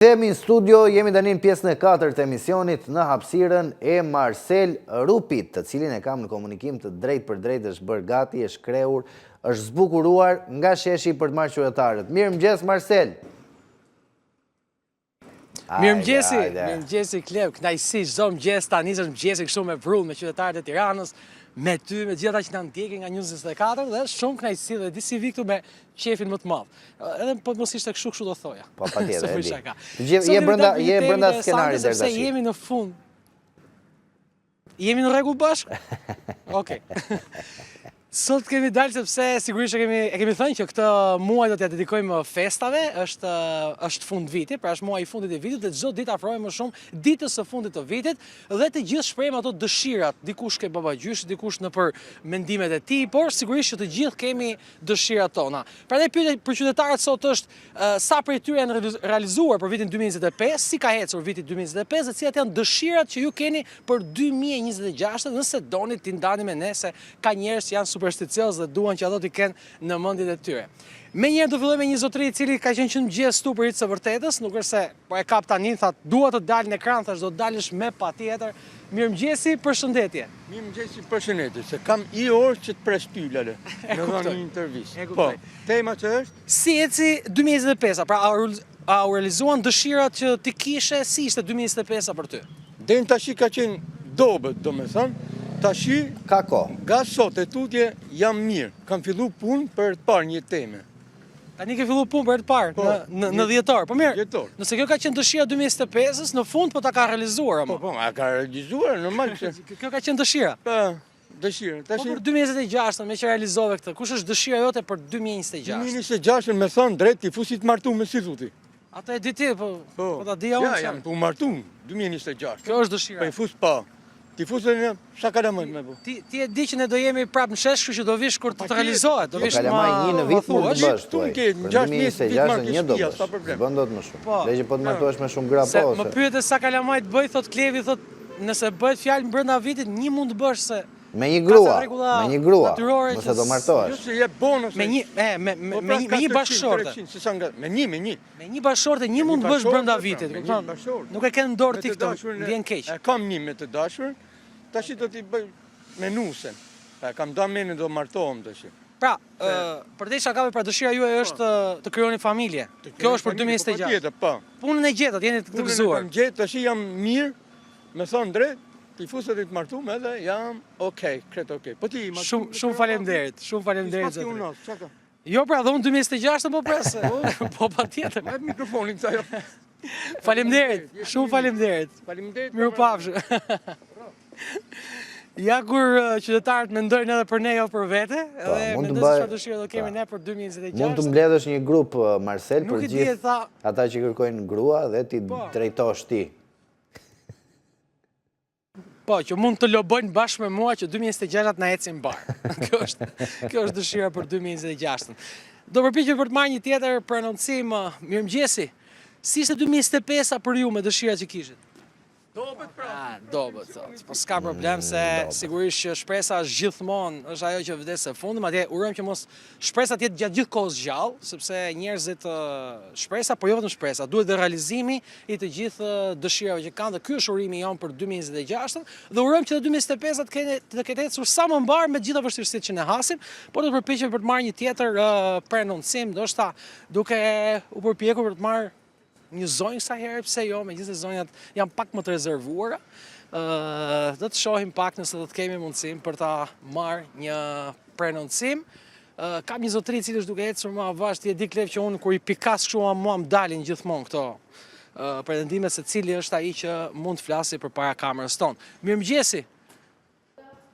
Themi në studio, jemi tani në pjesën e 4 të emisionit në hapësirën e Marcel Rupit, të cilin e kam në komunikim të drejt për drejt, është bërë gati, është krehur, është zbukuruar nga sheshi për të marrë qytetarët. Mirëmëngjes Marcel. Mirëmëngjesi Kleb, kënaqësi çdo mëngjes tani është mëngjesi kështu me vrull me qytetarët e Tiranës, me ty, me gjithata që na ndjekin nga News 24 dhe shumë kënaqësi dhe di si vi këtu me qefin më të madh. Edhe po mos ishte kështu do thoja. Po patjetër. Je brenda skenarit deri tash. Jemi në fund. Jemi në rregull bashkë? Okej. Sot kemi dalë sepse sigurisht e kemi thënë që këtë muaj do t'ja dedikojmë festave, është fund viti, pra është muaji i fundit të vitit dhe çdo ditë afrohemi më shumë ditës së fundit të vitit dhe të gjithë shprehim ato dëshirat, dikush ke babagjysh, dikush nëpër mendimet e tij, por sigurisht që të gjithë kemi dëshirat tona. Prandaj pyetja për qytetarët sot është sa prej tyre janë realizuar për vitin 2025, si ka ecur viti 2025 dhe cilat janë dëshirat që ju keni për 2026, nëse doni t'i ndani me ne se ka njerëz që janë supersticios dhe duan që ato t'i kenë në mendjet e tyre. Menjëherë do filloj me një zotëri i cili ka qenë që në mëngjes tu për hiç së vërtetës, nuk është se po e kap tani, tha dua të dal në ekran, thash do të dalësh me patjetër. Mirëmëngjesi, përshëndetje. Mirëmëngjesi, përshëndetje, se kam i orë që të pres pyllale në dhënë një intervistë. Po, tema që është? Si eci 2025, pra a u realizuan dëshirat që ti kishe, si ishte 2025 për ty? Deri tash ka qenë dobët, domethënë. Tashi, ka ko? Nga sot e tutje jam mirë. Kam fillu punë për të parë një teme. Tani ke fillu punë për të parë në dhjetor. Po mirë, nëse kjo ka qenë dëshira 2025-s, në fund po ta ka realizuar ama. Po, a ka realizuar, normal që... Kjo ka qenë dëshira? Po, dëshira. Po për 2026, me që realizove këtë, kush është dëshira jote për 2026? 2026 me thonë drejt t'i fusit martu me si thuti. Ato e di ti, po ta dija unë që... Ja, jam të martu 2026. Kjo është dëshira. Po i fus pa. Ti fusën në sa kalamaj me bu. Ti e di që ne do jemi prapë në shesh, kështu që do vish kur të realizohet. Do vish kalamaj një në vit mund të bësh tuaj. Për 2026 një do bësh. S'bën dot më shumë. Dhe që po të martohesh me shumë gra po. Më pyete sa kalamaj të bëj, thot Klevi, thot nëse bëhet fjalë brenda vitit, një mund të bësh se me një grua, nëse do martohesh. Jo se je bonus. Me një bashkëshorte. Me një. Me një bashkëshorte një mund të bësh brenda vitit, kupton? Nuk e ke në dorë ti këtë, vjen keq. Kam një me të dashur. Tashi do t'i bëj me nusen. Kam da mene do martohem tashi. Pra, për te shakabe, pra dëshira juaj është të krijoni familje. Kjo është për 2026. Punën e gjetët, jeni të gëzuar. Punën e gjetë, tashi jam mirë, me thonë drejt, t'i fuset i të martum edhe jam okej, kretë okej. Shumë faleminderit, shumë faleminderit. Jo, pra, dhe unë 2026 po presë, po pa tjetër. Me mikrofonin të ajo. Faleminderit, shumë faleminderit. Miru pafshë. Ja kur qytetarët mendojnë edhe për ne jo për vete, edhe mendojnë se çfarë dëshirë do kemi ne për 2026. Mund të mbledhësh një grup, Marcel, për gjithë ata që kërkojnë grua dhe ti drejtosh ti. Po, që mund të lobojnë bashkë me mua që 2026 na ecin barë. Kjo është dëshira për 2026. Do përpiqem për të marrë një tjetër për anoncim. Mirëmëngjesi. Si ishte 2025 për ju me dëshirat që kishit? Dobet pra. Dobet, po s'ka problem se sigurisht që shpresa është gjithmonë, është ajo që vdes së fundi, madje urojmë që mos shpresa të jetë gjatë gjithë kohës gjallë, sepse njerëzit shpresa, po jo vetëm shpresa, duhet dhe realizimi i të gjithë dëshirave që kanë dhe ky është urimi jon për 2026 dhe urojmë që në 2025 të ketë ecur sa më mbar me të gjitha vështirësitë që ne hasim, por do të përpiqem për të marrë një tjetër prenoncim, ndoshta duke u përpjekur për të marrë një zonjë kësa herë, pse jo, me gjithë zonjat janë pak më të rezervuara. Do të shohim pak nëse do të kemi mundësim për ta marrë një prenoncim. Kam një zotëri cilë është duke ecur më avash, ti e di Klev që unë kur i pikas kështu mua më dalin gjithmonë këto pretendime se cili është ai që mund të flasi përpara kamerës tonë. Mirëmëngjesi.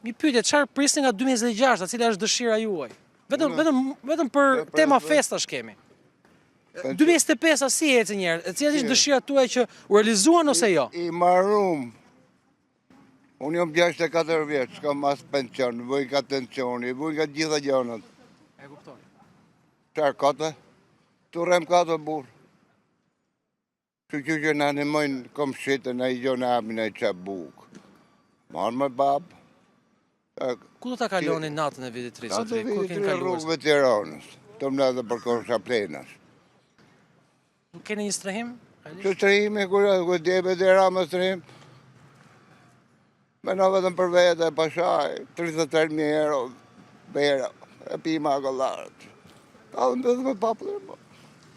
Mi pyetje, çfarë prisni nga 2026, a cila është dëshira juaj? Vetëm për tema festash kemi. 2025 si ecë njerë? Cilat ishtë dëshira tuaj që u realizuan ose jo? I marrum. Unë jam 64 vjeç, s'kam as pension, bëj ka tensioni, bëj ka gjitha gjonat. E kuptoj. Qarë kate? Tu rem kate burë. Që në animojnë kom shite në i gjonë abin e që bukë. Marë me babë. Ku do të kaloni natën e vitit 3? Natën e vitit 3 rrugëve Tiranës. Të më dhe për Konsha Plenash. Nuk keni një strehim? Që strehimi, kur djebe dhe Ramës strehim, me në vetëm për vete, pashaj, 33.000 euro, bera, e pima akollarët. A dhe mbëdhë me popullër,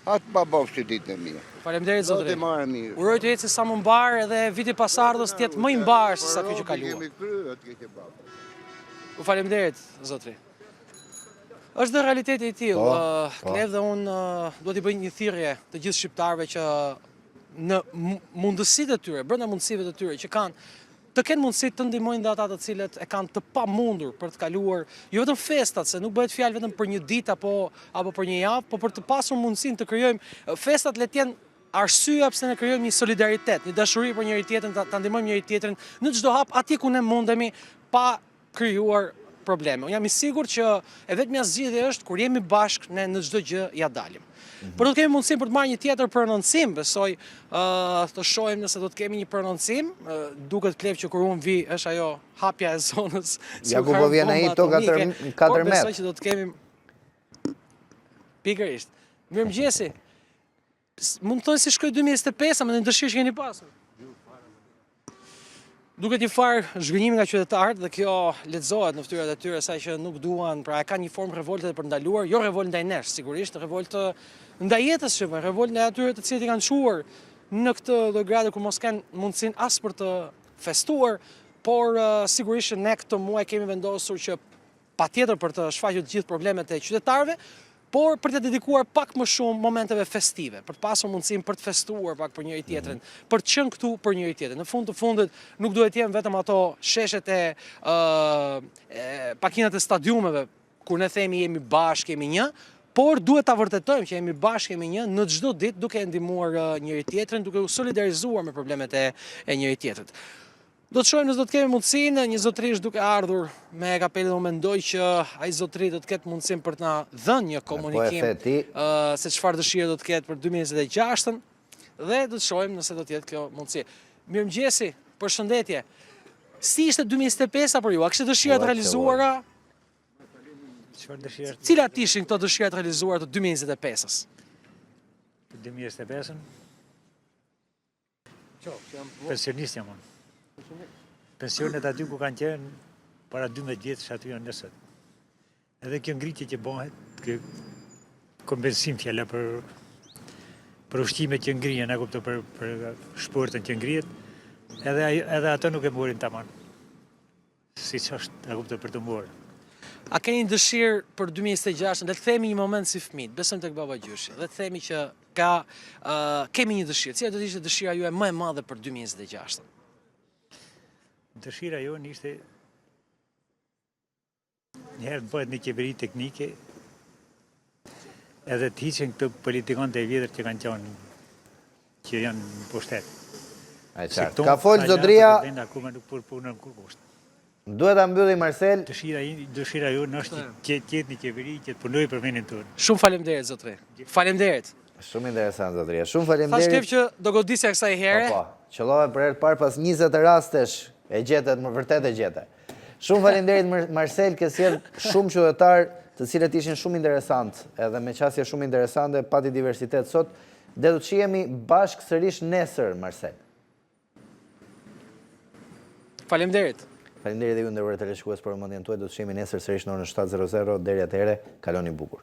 atë pa bofë që ditë në mirë. Faleminderit zotri. Zotë i marë mirë. Uroj të jetë si sa më mbarë edhe viti pasardhës të jetë më i mbarë se sa kjo që kaluar. Kemi kryë, atë kështë babë. U faleminderit zotri. Është dhe realiteti i tillë. Klev dhe unë duhet t'i bëj një thirrje të gjithë shqiptarëve që në mundësitë e tyre, brenda mundësive të tyre që kanë të kenë mundësi të ndihmojnë dhe ata të cilët e kanë të pamundur për të kaluar jo vetëm festat, se nuk bëhet fjalë vetëm për një ditë apo për një javë, por për të pasur mundësinë të krijojmë festat le të jenë arsyeja pse ne krijojmë një solidaritet, një dashuri për njëri tjetrin, ta ndihmojmë njëri tjetrin në çdo hap atje ku ne mundemi pa krijuar probleme. Unë jam i sigurt që e vetmja zgjidhje është kur jemi bashkë ne në çdo gjë ja dalim. Por do të kemi mundësinë për të marrë një tjetër prononcim, besoj të shohim nëse do të kemi një prononcim, duket Klev që kur unë vi është ajo hapja e zonës. Ja ku po vjen ai to 4 Por metra. besoj që do të kemi pikërisht. Mirëmëngjesi. Mund të thoni si shkoi 2025, më në dëshirë që keni pasur. Duket një farë zhgënjimi nga qytetarët dhe kjo lexohet në fytyrat e tyre sa që nuk duan, pra e kanë një formë revolte për ndaluar, jo revolt ndaj nesh, sigurisht, revolt ndaj jetës që revolt ndaj atyre të cilët i kanë çuar në këtë lloj grade ku mos kanë mundësinë as për të festuar, por sigurisht ne këtë muaj kemi vendosur që patjetër për të shfaqur të gjithë problemet e qytetarëve, por për të dedikuar pak më shumë momenteve festive, për të pasur mundësinë për të festuar pak për njëri tjetrin, për të qenë këtu për njëri tjetrin. Në fund të fundit nuk duhet të jenë vetëm ato sheshet e pakinat e stadiumeve kur ne themi jemi bashkë, jemi një, por duhet ta vërtetojmë që jemi bashkë, jemi një në çdo ditë duke ndihmuar njëri tjetrin, duke u solidarizuar me problemet e njëri tjetrit. Do të shohim nëse do të kemi mundësinë, një zotërish duke ardhur me kapelën, unë mendoj që ai zotëri do të ketë mundësinë për të na dhënë një komunikim se çfarë dëshirë do të ketë për 2026-ën dhe do të shohim nëse do të jetë kjo mundësi. Mirëmëngjesi, përshëndetje. Si ishte 2025 për ju? A kishte dëshira të realizuara? Çfarë dëshira? Cilat ishin këto dëshira të realizuara të 2025-s? Për 2025-ën? Pensionist jam unë. Pensionet aty ku kanë qenë para 12 vjetësh aty janë nësët. Edhe kjo ngritje që bëhet, kjo kompensim fjala për ushqimet që ngrihen, a kupto për shportën që ngrihet, edhe ato nuk e morin tamam. Siç është, a kupto për të morë. A keni dëshirë për 2026, le të themi një moment si fëmijë, besojmë tek baba gjyshi, le të themi që kemi një dëshirë. Cila do të ishte dëshira juaj më e madhe për 2026? Dëshira jonë ishte njëherë të bëhet një qeveri teknike edhe të hiqen këtë politikanët e vjetër që kanë qenë që janë në pushtet. Ka folë zotëria, akoma nuk punën kur kusht. duhet ta mbylli Marcel. Dëshira jonë është që të jetë një qeveri që të punojë për vendin tonë. Shumë faleminderit zotëri. Faleminderit. Shumë interesant zotëria. Shumë Thash faleminderit. Klev që do godisja kësaj here. Po, qëllove për herë të parë pas 20 rastesh e gjetet, më vërtet e gjete. Shumë faleminderit Marcel, ke sjell shumë qytetar të cilët ishin shumë interesant, edhe me qasje shumë interesante, pati diversitet sot, dhe do të shihemi bashkë sërish nesër, Marcel. Faleminderit. Faleminderit dhe ju nderuar teleshikues për vëmendjen tuaj, do të shihemi nesër sërish në orën 7:00, deri atëherë kaloni bukur.